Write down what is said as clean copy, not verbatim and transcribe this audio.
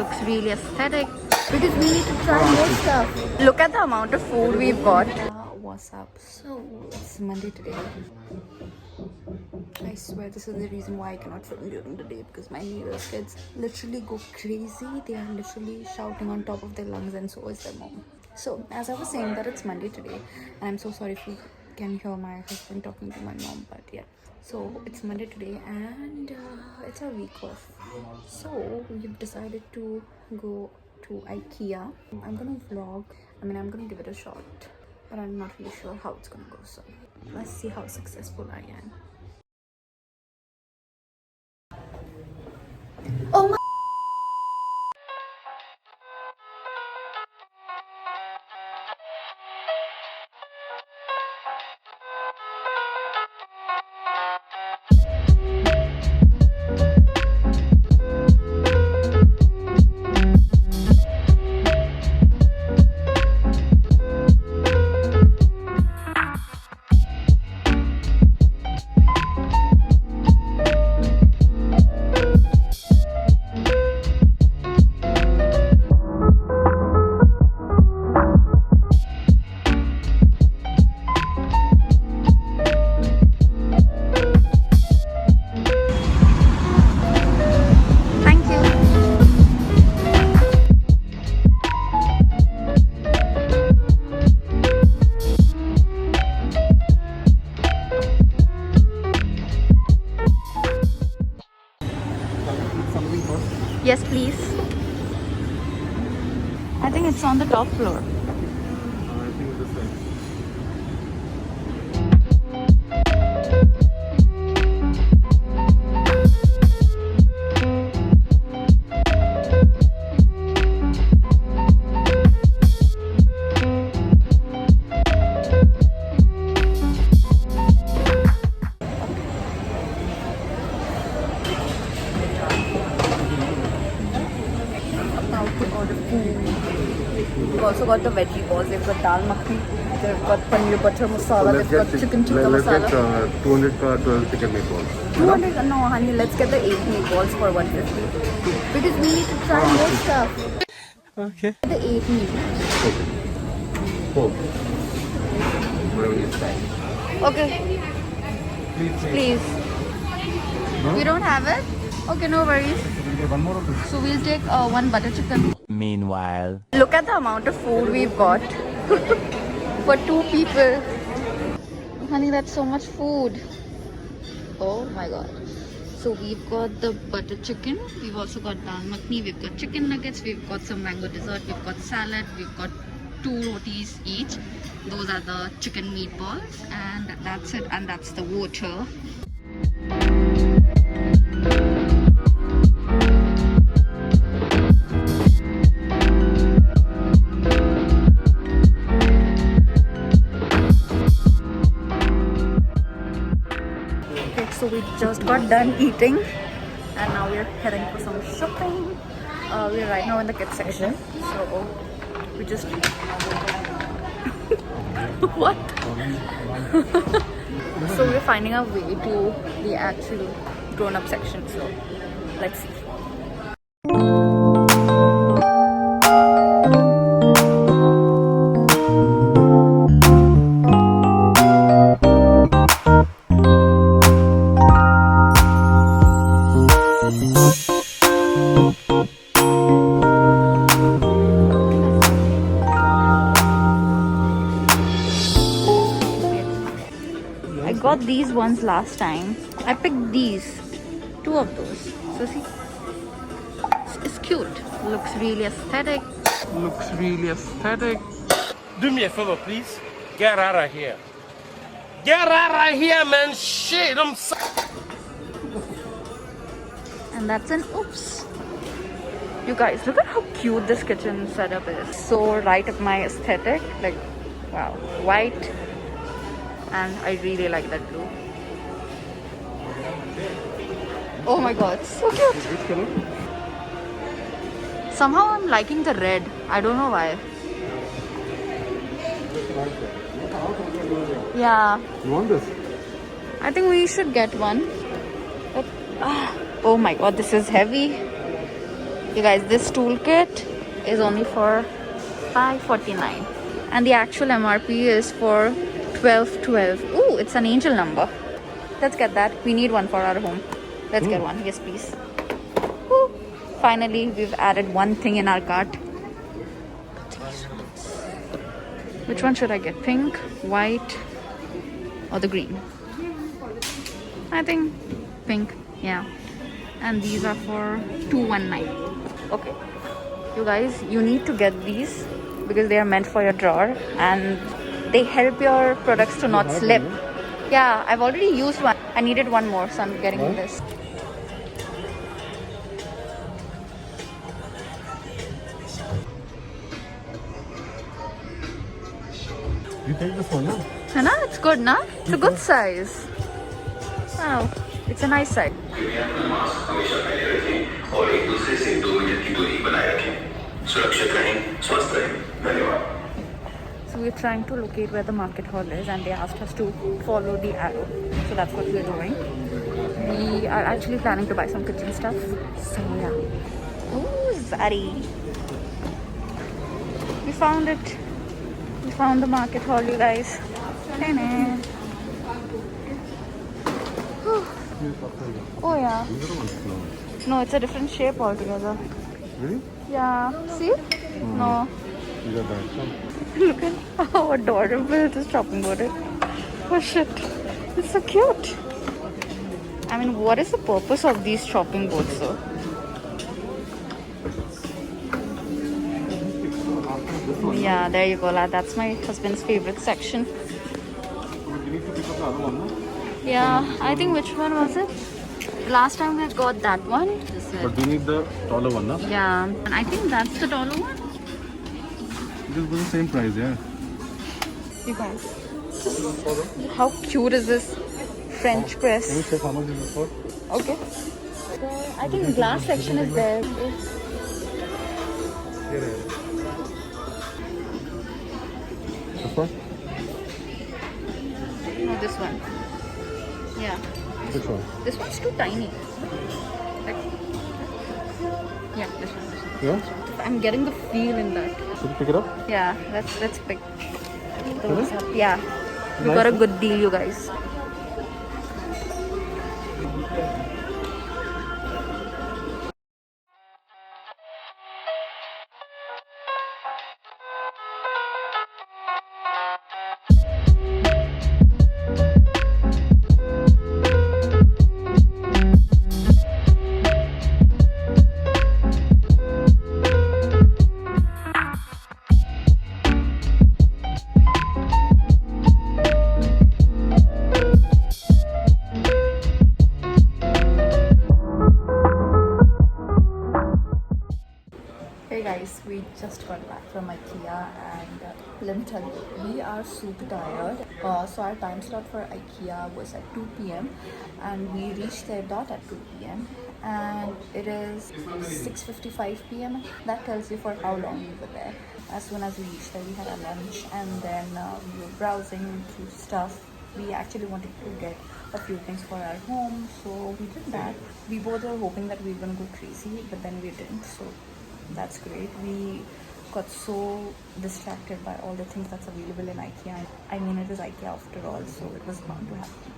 looks really aesthetic. Because we need to try more stuff. Look at the amount of food we've got. What's up? So, it's Monday today. I swear this is the reason why I cannot film during the day, because my neighbors' kids literally go crazy. They are literally shouting on top of their lungs, and so is their mom. So, as I was saying that it's Monday today, and I'm so sorry if you can hear my husband talking to my mom, but yeah. So, it's Monday today and it's our week off. So, we've decided to go to Ikea. I'm gonna vlog. I'm gonna give it a shot, but I'm not really sure how it's gonna go. So, let's see how successful I am. Oh my! Yes, please. I think it's on the top floor. I think this side. We've also got the veggie balls. They've got dal makhni, they've got paneer butter masala, they've got chicken tikka masala. Let's get 200 ka 12 chicken meatballs. 200? No, honey, let's get the 8 meatballs for 150. Because we need to try more stuff. Okay. The 8 meatballs. Oh. Whatever you try. Okay, please. No? We don't have it? Okay, no worries. One more of this. So we'll take one butter chicken. Meanwhile, Look at the amount of food we've got for 2 people. Honey, that's so much food. Oh my god. So we've got the butter chicken, we've also got dal makhni, we've got chicken nuggets, we've got some mango dessert, we've got salad, we've got 2 rotis each. Those are the chicken meatballs, and that's it, and that's the water. So we just got done eating and now we're heading for some shopping. We're right now in the kids section, so we just what? So we're finding our way to the actual grown-up section, so let's see. I got these ones last time. I picked these, 2 of those. So see, it's cute. Looks really aesthetic. Looks really aesthetic. Do me a favor, please. Get out of here. Get out of here, man. Shit, I'm so... And that's an oops. You guys, look at how cute this kitchen setup is. So right up my aesthetic. Like, wow, white. And I really like that blue. Oh my god, so cute. Which color? Somehow I'm liking the red. I don't know why. Yeah. You want this? I think we should get one. But, oh my god, this is heavy. You guys, this toolkit is only for $5.49 and the actual MRP is for $12.12. Ooh, it's an angel number. Let's get that. We need one for our home. Let's get one. Yes, please. Woo. Finally, we've added one thing in our cart. Which one should I get? Pink, white, or the green? I think pink. Yeah. And these are for $219. Okay. You guys, you need to get these because they are meant for your drawer and they help your products to not slip. Yeah, I've already used one. I needed one more, so I'm getting this. You take this one, no? Hana, it's good, na? It's a good size. Wow, it's a nice size. So we're trying to locate where the market hall is and they asked us to follow the arrow. So that's what we're doing. We are actually planning to buy some kitchen stuff. So yeah. Ooh, Zari. We found it. We found the market hall, you guys. Ta-da. Oh yeah. No, it's a different shape altogether. Really? Yeah. See? No. These are bad. Look at how adorable this shopping board is. Oh shit. It's so cute. I mean, what is the purpose of these shopping boards though? Yeah, there you go, lad. That's my husband's favorite section. You need to pick up the other one, no? Yeah, I think which one was it? Last time we got that one. But we need the taller one, no? Yeah, and I think that's the taller one. This was the same price, yeah. You guys, how cute is this French Can you press? check how much is this for? Okay. I think glass section is there. Here. This one? No, this one. Yeah. Which one? This one's too tiny. Like, yeah, this one. Yeah? I'm getting the feel in that. Should we pick it up? Yeah, let's pick those up. Yeah, we got a good deal, you guys. Hey guys, we just got back from Ikea and let me tell you, we are super tired. So our time slot for Ikea was at 2 p.m. and we reached their dot at 2 p.m. and it is 6:55 p.m. That tells you for how long we were there. As soon as we reached there, we had our lunch and then we were browsing through stuff. We actually wanted to get a few things for our home, so we did that. We both were hoping that we were gonna go crazy, but then we didn't. So that's great. We got so distracted by all the things that's available in Ikea. I mean, it is Ikea after all, so it was bound to happen.